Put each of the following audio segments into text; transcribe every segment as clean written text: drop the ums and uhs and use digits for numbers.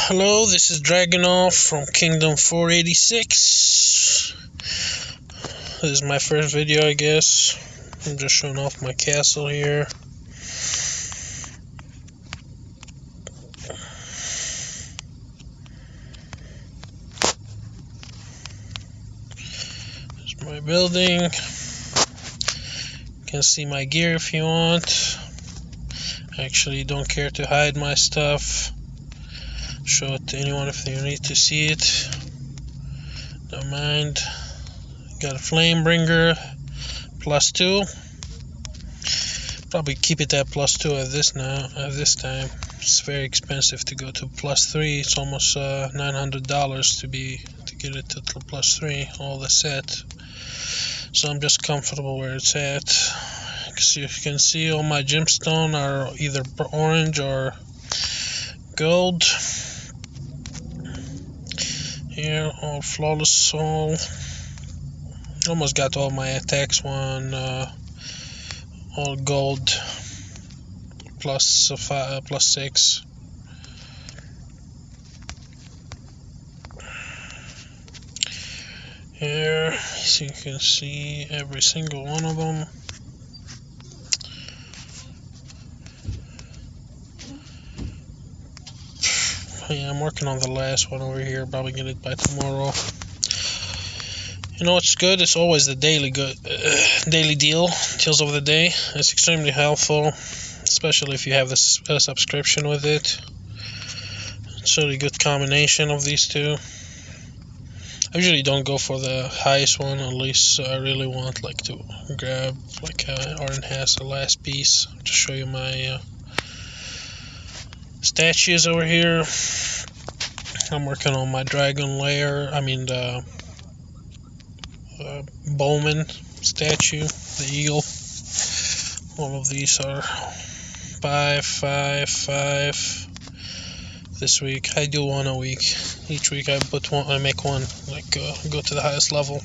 Hello, this is Dragunov from Kingdom 486. This is my first video, I guess. I'm just showing off my castle here. There's my building. You can see my gear if you want. I actually don't care to hide my stuff. Show it to anyone if they need to see it. Don't mind. Got a Flamebringer +2. Probably keep it at +2 at this time. It's very expensive to go to +3. It's almost $900 to get it to +3, all the set. So I'm just comfortable where it's at. As you can see, all my gemstones are either orange or gold. Here, all flawless soul. Almost got all my attacks all gold +6. Here, so you can see every single one of them. Yeah, I'm working on the last one over here. Probably get it by tomorrow. You know what's good? It's always the daily deals of the day. It's extremely helpful, especially if you have this subscription with it. It's a really good combination of these two. I usually don't go for the highest one unless I really want to grab Arden has the last piece. To show you my statues over here. I'm working on my dragon lair. The bowman statue, the eagle. All of these are 5, 5, 5. This week I do one a week. Each week I make one, go to the highest level.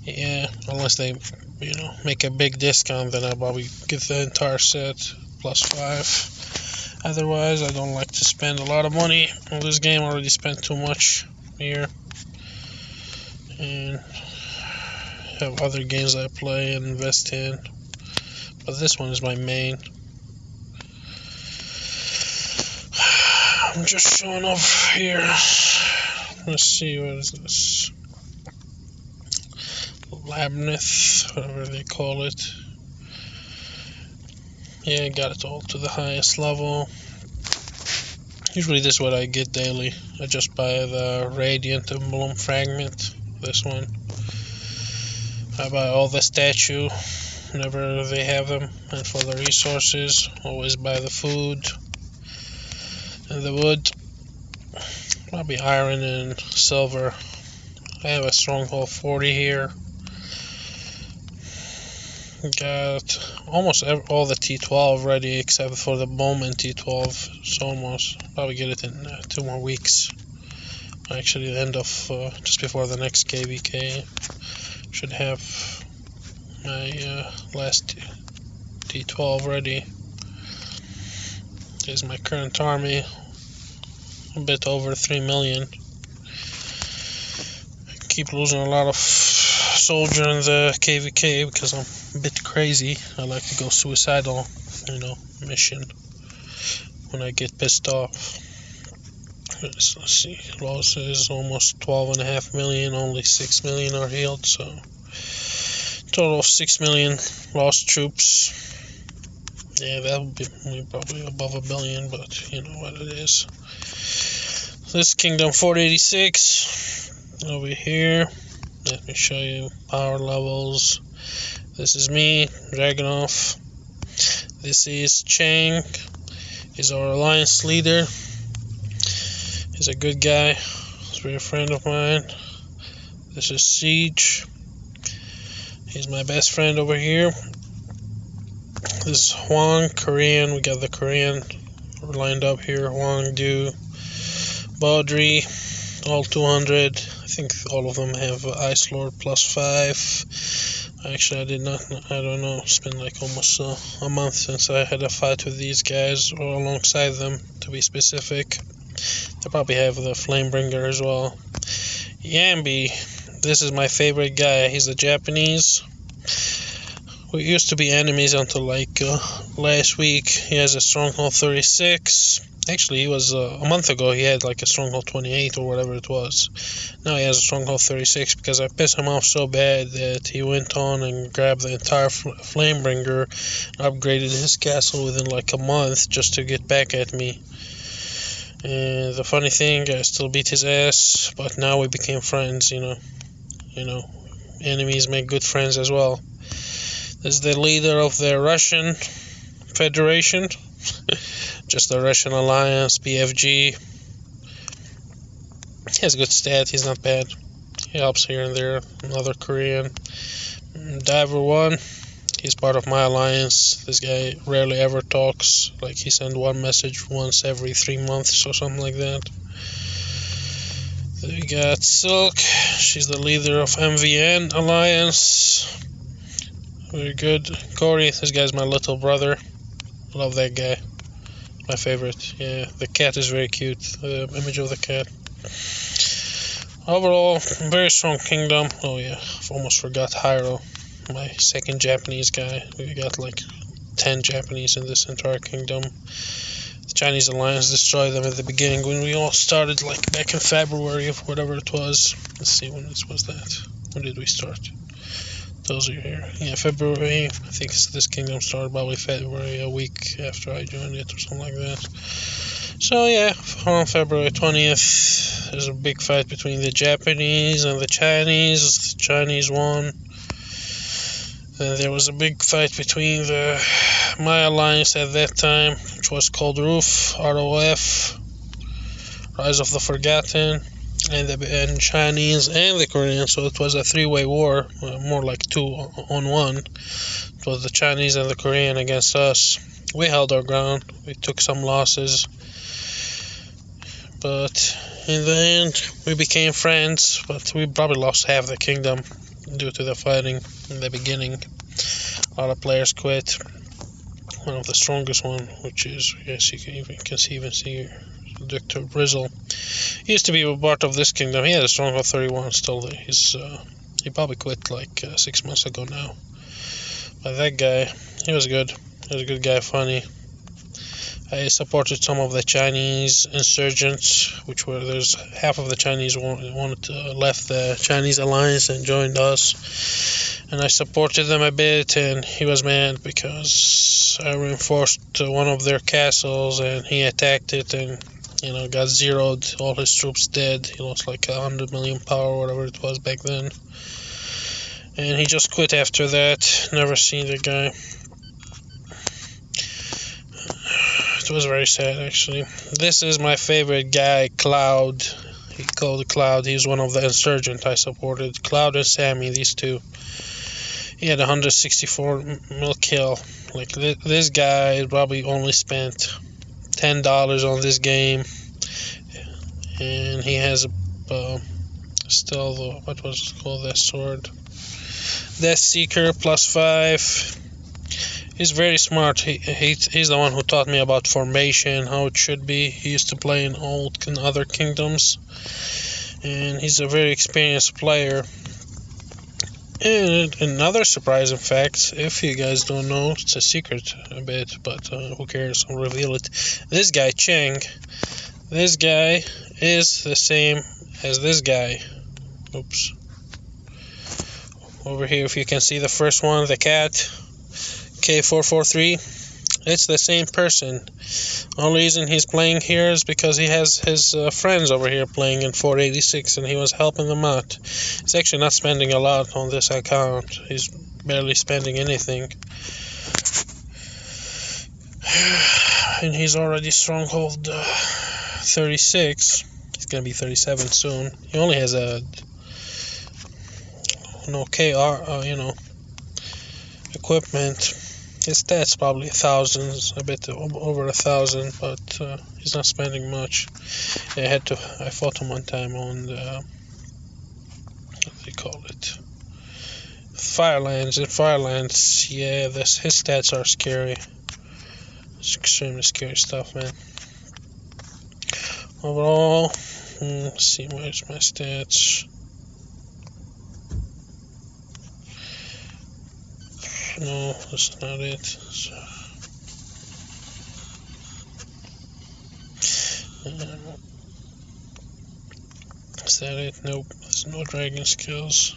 Yeah, unless they make a big discount, then I'll probably get the entire set +5. Otherwise, I don't like to spend a lot of money on this game. I already spent too much here. And have other games I play and invest in. But this one is my main. I'm just showing off here. Let's see, what is this? Labyrinth, whatever they call it. Yeah, got it all to the highest level. Usually this is what I get daily. I just buy the Radiant Emblem Fragment, this one. I buy all the statue whenever they have them, and for the resources, always buy the food and the wood. Probably iron and silver. I have a Stronghold 40 here. Got almost all the T12 ready except for the Bowman T12. It's almost. Probably get it in 2 more weeks. Actually, the end of just before the next KVK. Should have my last T12 ready. This is my current army. A bit over 3 million. I keep losing a lot of soldier in the KVK because I'm a bit crazy. I like to go suicidal, mission when I get pissed off. Let's see, losses almost 12.5 million, only 6 million are healed, so total of 6 million lost troops. Yeah, that would be probably above 1 billion, but you know what it is. This is Kingdom 486 over here. Let me show you power levels. This is me, Dragunov. This is Chang. He's our alliance leader. He's a good guy. He's a very friend of mine. This is Siege. He's my best friend over here. This is Hwang, Korean. We got the Korean lined up here. Hwang, Du, Baudry, all 200. I think all of them have Ice Lord +5. Actually, I don't know, it's been almost a month since I had a fight with these guys, or alongside them, to be specific. They probably have the Flamebringer as well. Yambi, this is my favorite guy. He's a Japanese. We used to be enemies until like last week. He has a Stronghold 36. Actually, he was a month ago. He had like a Stronghold 28 or whatever it was. Now he has a Stronghold 36 because I pissed him off so bad that he went on and grabbed the entire Flamebringer, upgraded his castle within like a month just to get back at me. And the funny thing, I still beat his ass, but now we became friends. You know, enemies make good friends as well. This is the leader of the Russian Federation. Just the Russian Alliance, BFG. He has a good stat, he's not bad. He helps here and there. Another Korean. Diver 1, he's part of my alliance. This guy rarely ever talks. Like, he sends one message once every 3 months or something like that. Then we got Silk. She's the leader of MVN Alliance. Very good. Corey, this guy's my little brother. Love that guy. My favorite. Yeah, the cat is very cute. The image of the cat. Overall, very strong kingdom. Oh yeah, I almost forgot Hyro, my second Japanese guy. We got like 10 Japanese in this entire kingdom. The Chinese alliance destroyed them at the beginning when we all started, like back in February of whatever it was. Let's see, when was that? When did we start? Those are here. Yeah, February. I think this kingdom started probably February, a week after I joined it or something like that. So yeah, on February 20th, there's a big fight between the Japanese and the Chinese. The Chinese won. Then there was a big fight between my alliance at that time, which was called ROF, ROF, Rise of the Forgotten, and Chinese and the Koreans. So it was a three-way war, more like 2-on-1. It was the Chinese and the Korean against us. We held our ground. We took some losses, but in the end we became friends. But we probably lost half the kingdom due to the fighting in the beginning. A lot of players quit. One of the strongest one, which is, yes, you can even see Dr. Brizzle. He used to be a part of this kingdom. He had a Stronghold 31 still. He probably quit like 6 months ago now. But that guy, he was good. He was a good guy, funny. I supported some of the Chinese insurgents, there's half of the Chinese left the Chinese alliance and joined us, and I supported them a bit, and he was mad because I reinforced one of their castles and he attacked it and got zeroed, all his troops dead. He lost like 100 million power or whatever it was back then, and he just quit after that. Never seen the guy. It was very sad, actually. This is my favorite guy, Cloud. He called Cloud. He's one of the insurgents I supported. Cloud and Sammy, these two. He had 164 mil kill. Like, this guy probably only spent $10 on this game, and he has still what was it called, that sword, Death Seeker +5. He's very smart. He's the one who taught me about formation, how it should be. He used to play in other kingdoms, and he's a very experienced player. And another surprising fact, if you guys don't know, it's a secret a bit, but who cares, I'll reveal it. This guy, Cheng, this guy is the same as this guy. Oops. Over here, if you can see the first one, the cat, K443, it's the same person. Only reason he's playing here is because he has his friends over here playing in 486, and he was helping them out. He's actually not spending a lot on this account. He's barely spending anything. And he's already Stronghold 36. He's gonna be 37 soon. He only has no KR, equipment. His stats probably 1,000, a bit over 1,000, but he's not spending much. I fought him one time on the, what do they call it? Firelands. In Firelands, yeah, his stats are scary. It's extremely scary stuff, man. overall. Let's see, where's my stats? No, that's not it. So, is that it? Nope, there's no dragon skills.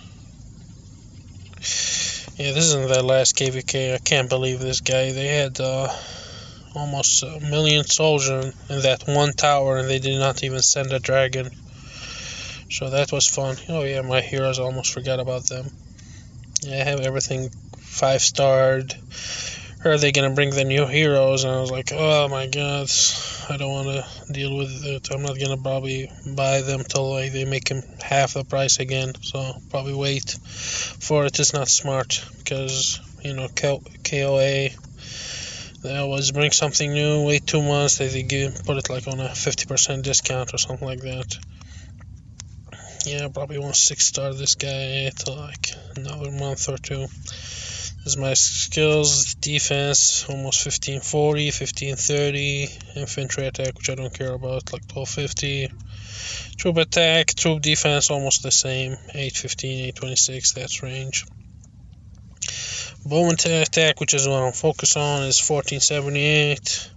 Yeah, this isn't that last KVK. I can't believe this guy. They had almost 1 million soldiers in that one tower, and they did not even send a dragon. So that was fun. Oh yeah, my heroes, I almost forgot about them. Yeah, I have everything 5-starred. Are they gonna bring the new heroes? And I was like, oh my god, I don't want to deal with it. I'm not gonna probably buy them till they make them half the price again. So probably wait for it. It's not smart because KOA. They always bring something new. Wait 2 months. They put it like on a 50% discount or something like that. Yeah, I probably won't 6-star this guy till like another month or two. This is my skills. Defense almost 1540, 1530. Infantry attack, which I don't care about, like 1250. Troop attack, troop defense almost the same, 815, 826. That's range. Bowman attack, which is what I'm focused on, is 1478.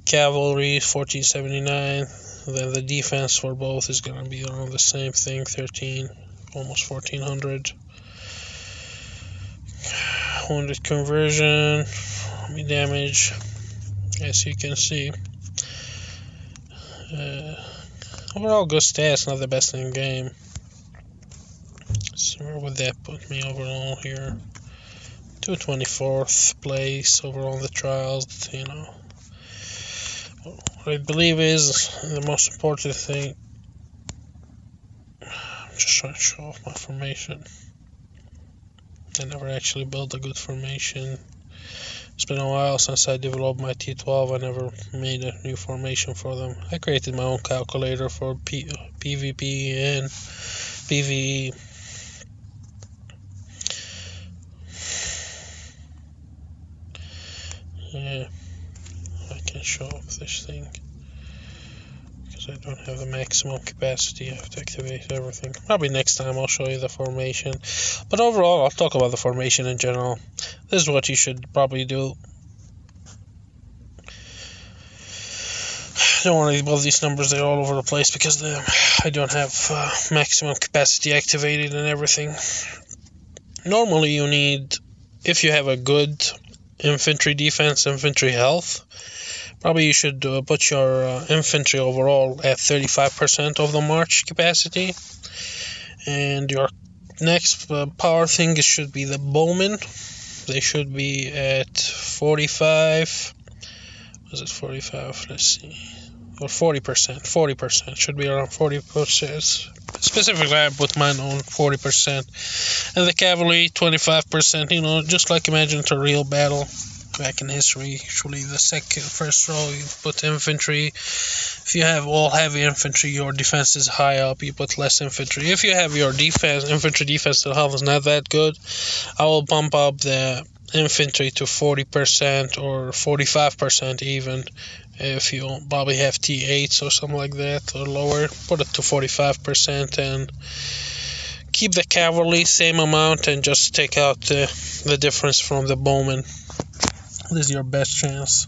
Cavalry 1479. Then the defense for both is going to be around the same thing, 13, almost 1400. Wounded conversion, damage, as you can see. Overall good stats, not the best in the game. So where would that put me overall here? 224th place overall in the trials, What I believe is the most important thing. I'm just trying to show off my formation. I never actually built a good formation. It's been a while since I developed my T12. I never made a new formation for them. I created my own calculator for PvP and PvE. Yeah, I can show off this thing. I don't have the maximum capacity. I have to activate everything. Probably next time I'll show you the formation. But overall, I'll talk about the formation in general. This is what you should probably do. Don't worry about these numbers. They're all over the place because I don't have maximum capacity activated and everything. Normally you need, if you have a good infantry defense, infantry health, probably you should put your infantry overall at 35% of the march capacity. And your next power thing should be the bowmen. They should be at 45. Was it 45? Let's see. Or 40%. 40%. Should be around 40%. Specifically, I put mine on 40%. And the cavalry, 25%. Just like imagine it's a real battle. Back in history, usually the first row you put infantry. If you have all heavy infantry, your defense is high up, you put less infantry. If you have your infantry defense health is not that good, I will bump up the infantry to 40% or 45% even. If you probably have T8s or something like that or lower, put it to 45% and keep the cavalry same amount and just take out the difference from the bowmen. This is your best chance.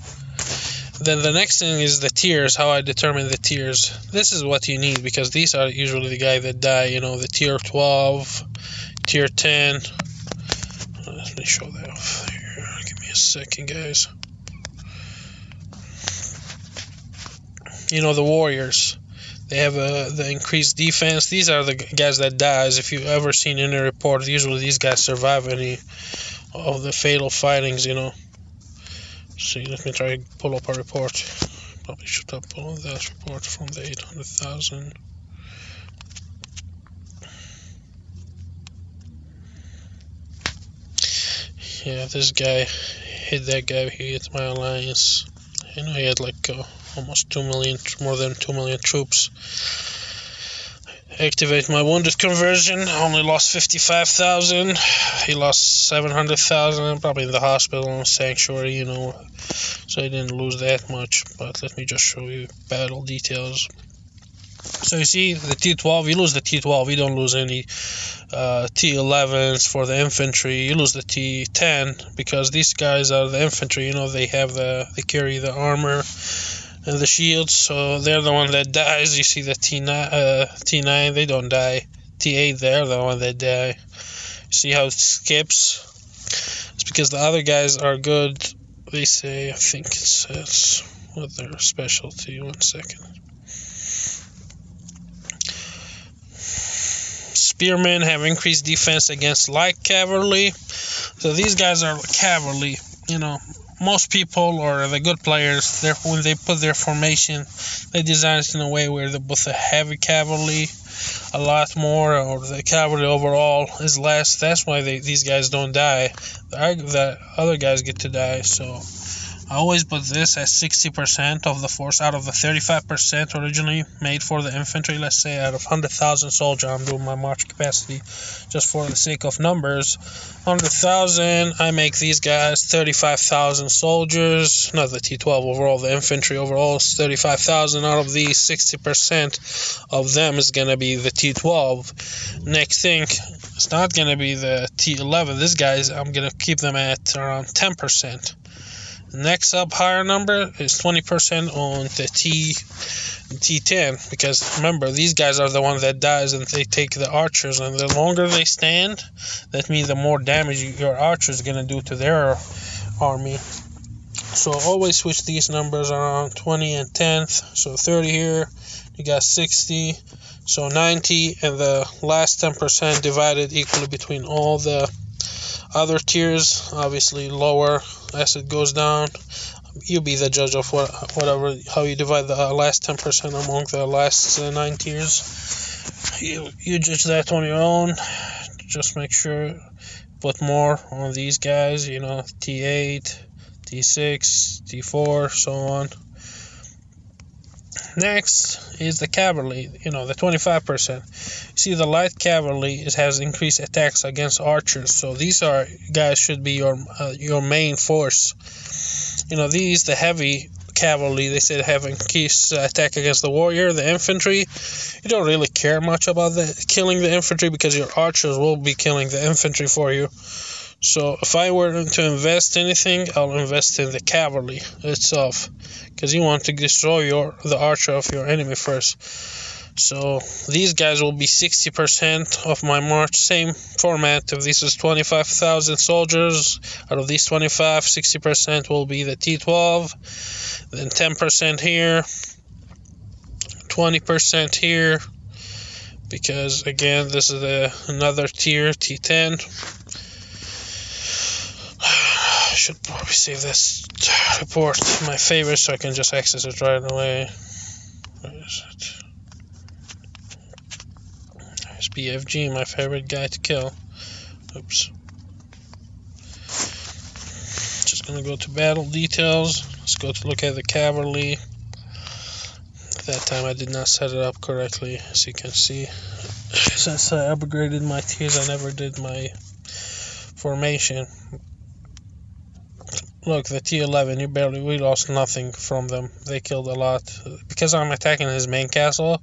Then the next thing is the tiers, how I determine the tiers. This is what you need because these are usually the guys that die, the tier 12, tier 10. Let me show that off here. Give me a second, guys. The warriors. They have the increased defense. These are the guys that dies. If you've ever seen any report, usually these guys survive any of the fatal fightings, See, let me try to pull up a report. Probably should have pulled that report from the 800,000. Yeah, this guy hit that guy. He hit my alliance. He had like almost 2 million, more than 2 million troops. Activate my wounded conversion. Only lost 55,000. He lost 700,000. Probably in the hospital and sanctuary, So he didn't lose that much. But let me just show you battle details. So you see the T12, you lose the T12, you don't lose any T11s for the infantry. You lose the T10 because these guys are the infantry. You know, they carry the armor and the shields, so they're the one that dies. You see the T9, they don't die. T8, they're the one that die. See how it skips? It's because the other guys are good. They say, I think it says what their specialty. 1 second. Spearmen have increased defense against light cavalry. So these guys are cavalry. You know, most people or the good players, when they put their formation, they design it in a way where they put the heavy cavalry a lot more, or the cavalry overall is less. That's why these guys don't die. The other guys get to die. So I always put this as 60% of the force out of the 35% originally made for the infantry. Let's say out of 100,000 soldiers, I'm doing my march capacity just for the sake of numbers. 100,000, I make these guys 35,000 soldiers. Not the T12 overall, the infantry overall is 35,000. Out of these, 60% of them is going to be the T12. Next thing, it's not going to be the T11. These guys, I'm going to keep them at around 10%. Next up higher number is 20% on the T10, because remember, these guys are the one that dies and they take the archers, and the longer they stand, that means the more damage your archers are going to do to their army. So always switch these numbers around 20 and 10th. So 30 here, you got 60, so 90, and the last 10% divided equally between all the other tiers, obviously lower as it goes down. You be the judge of how you divide the last 10% among the last 9 tiers. You judge that on your own. Just make sure put more on these guys, you know, T8, T6, T4, so on. Next is the cavalry, you know, the 25%. See, the light cavalry has increased attacks against archers, so these guys should be your main force. You know, the heavy cavalry, they said, have increased attack against the warrior, the infantry. You don't really care much about killing the infantry because your archers will be killing the infantry for you. So if I were to invest anything, I'll invest in the cavalry itself, because you want to destroy the archer of your enemy first. So these guys will be 60% of my march. Same format. If this is 25,000 soldiers, out of these 25, 60% will be the T12, then 10% here, 20% here, because again, this is another tier, T10. I should probably save this report my favorite so I can just access it right away. Where is it? There's BFG, my favorite guy to kill. Oops. Just gonna go to battle details. Let's go to look at the cavalry. At that time I did not set it up correctly, as you can see. Since I upgraded my tiers, I never did my formation. Look, the T11, we lost nothing from them. They killed a lot. Because I'm attacking his main castle,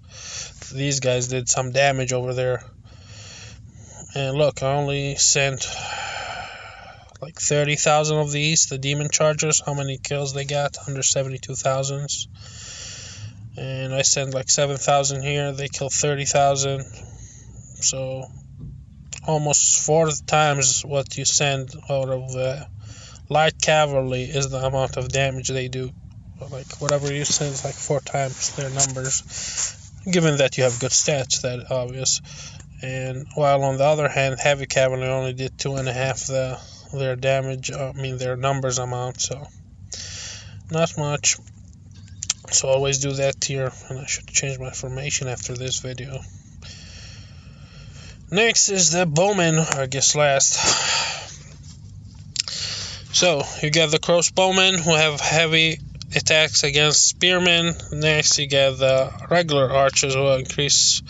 these guys did some damage over there. And look, I only sent like 30,000 of these, the demon chargers. How many kills they got? Under 72,000. And I sent like 7,000 here. They killed 30,000. So almost 4 times what you send out of the light cavalry is the amount of damage they do. Like whatever you send is like 4 times their numbers, given that you have good stats, that obvious. And while on the other hand, heavy cavalry only did 2.5 their damage, their numbers amount, so not much. So always do that tier, and I should change my formation after this video. Next is the bowmen, I guess last. So, you got the crossbowmen who have heavy attacks against spearmen. Next, you got the regular archers who increase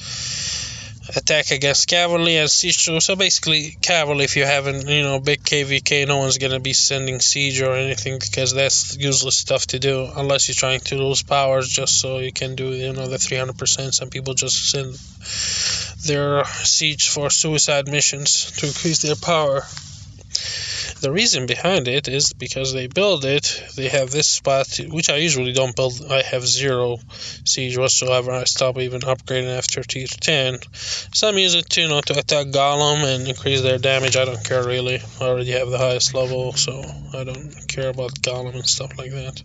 attack against cavalry and siege troops. So basically, cavalry, if you haven't, big KVK, no one's gonna be sending siege or anything, because that's useless stuff to do unless you're trying to lose powers just so you can do, the 300%. Some people just send their siege for suicide missions to increase their power. The reason behind it is because they build it, they have this spot, which I usually don't build. I have 0 siege whatsoever. I stop even upgrading after tier 10. Some use it to, to attack Golem and increase their damage. I don't care really. I already have the highest level, so I don't care about Golem and stuff like that.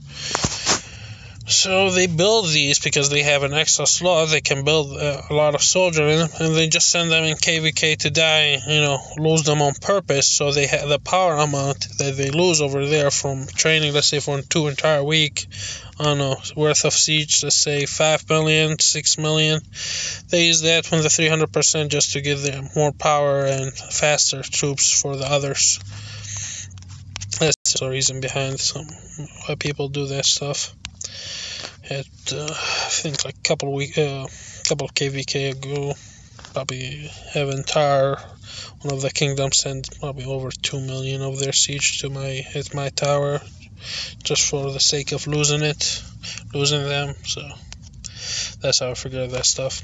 So they build these because they have an extra slot. They can build a lot of soldiers in them, and they just send them in KVK to die, lose them on purpose. So they have the power amount that they lose over there from training, let's say for 2 entire week, worth of siege, let's say 5 million, 6 million. They use that from the 300% just to give them more power and faster troops for the others. That's the reason behind why people do that stuff. I think like a couple KVK ago, probably have entire one of the kingdoms sent probably over 2 million of their siege to hit my tower, just for the sake of losing them. So that's how I figured that stuff.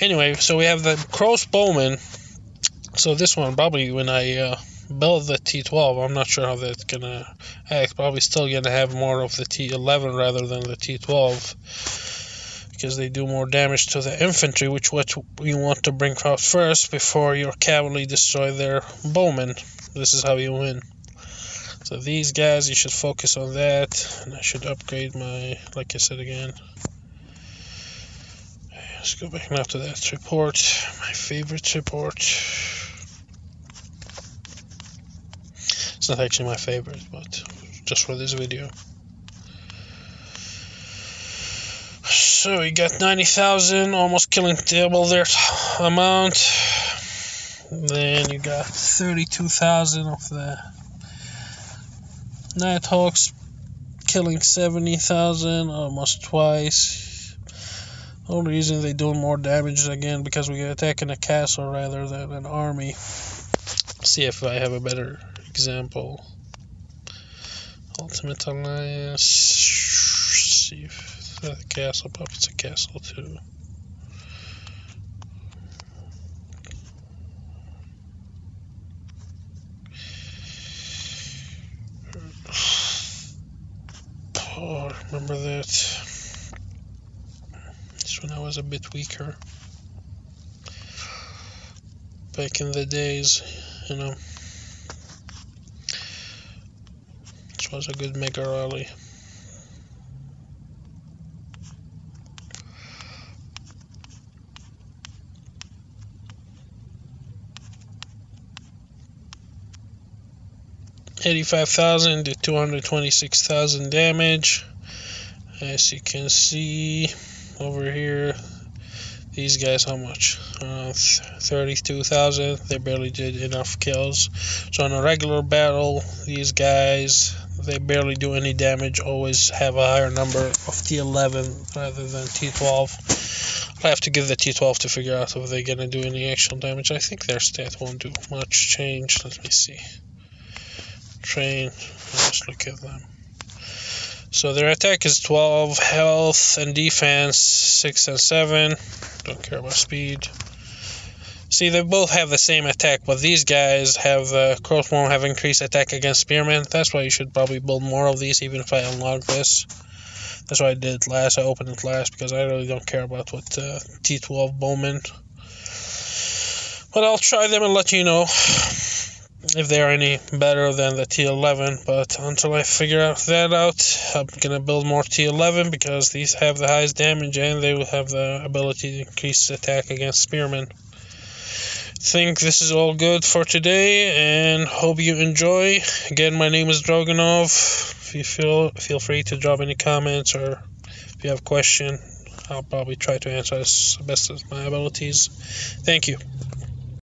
Anyway, so we have the crossbowmen. So this one, probably when I build the T12, I'm not sure how that's gonna act. Probably still gonna have more of the T11 rather than the T12, because they do more damage to the infantry, which what you want to bring out first before your cavalry destroy their bowmen. This is how you win. So these guys, you should focus on that, and I should upgrade like I said again. Let's go back now to that report, my favorite report. It's not actually my favorite, but just for this video. So you got 90,000, almost killing double their amount. Then you got 32,000 of the Nighthawks, killing 70,000, almost twice. The only reason they do more damage again because we are attacking a castle rather than an army. See if I have a better example. Ultimate Alliance. See if the castle puppet's a castle too. Oh, I remember that. This one I was a bit weaker. Back in the days, This was a good mega rally. $85,000 to 226,000 damage. As you can see over here, these guys, how much? 32,000. They barely did enough kills. So in a regular battle, these guys, they barely do any damage. Always have a higher number of T11 rather than T12. I have to give the T12 to figure out if they're gonna do any actual damage. I think their stat won't do much change. Let me see. Train. Let's look at them. So their attack is 12, health and defense 6 and 7. Don't care about speed. See, they both have the same attack, but these guys have the crossbow have increased attack against spearmen. That's why you should probably build more of these, even if I unlock this. That's what I did last. I opened it last because I really don't care about what T12 bowmen. But I'll try them and let you know if they're any better than the T11, but until I figure that out, I'm gonna build more T11 because these have the highest damage and they will have the ability to increase attack against spearmen. Think this is all good for today and hope you enjoy. Again, my name is Droganov. If you feel free to drop any comments, or if you have a question, I'll probably try to answer as best as my abilities. Thank you.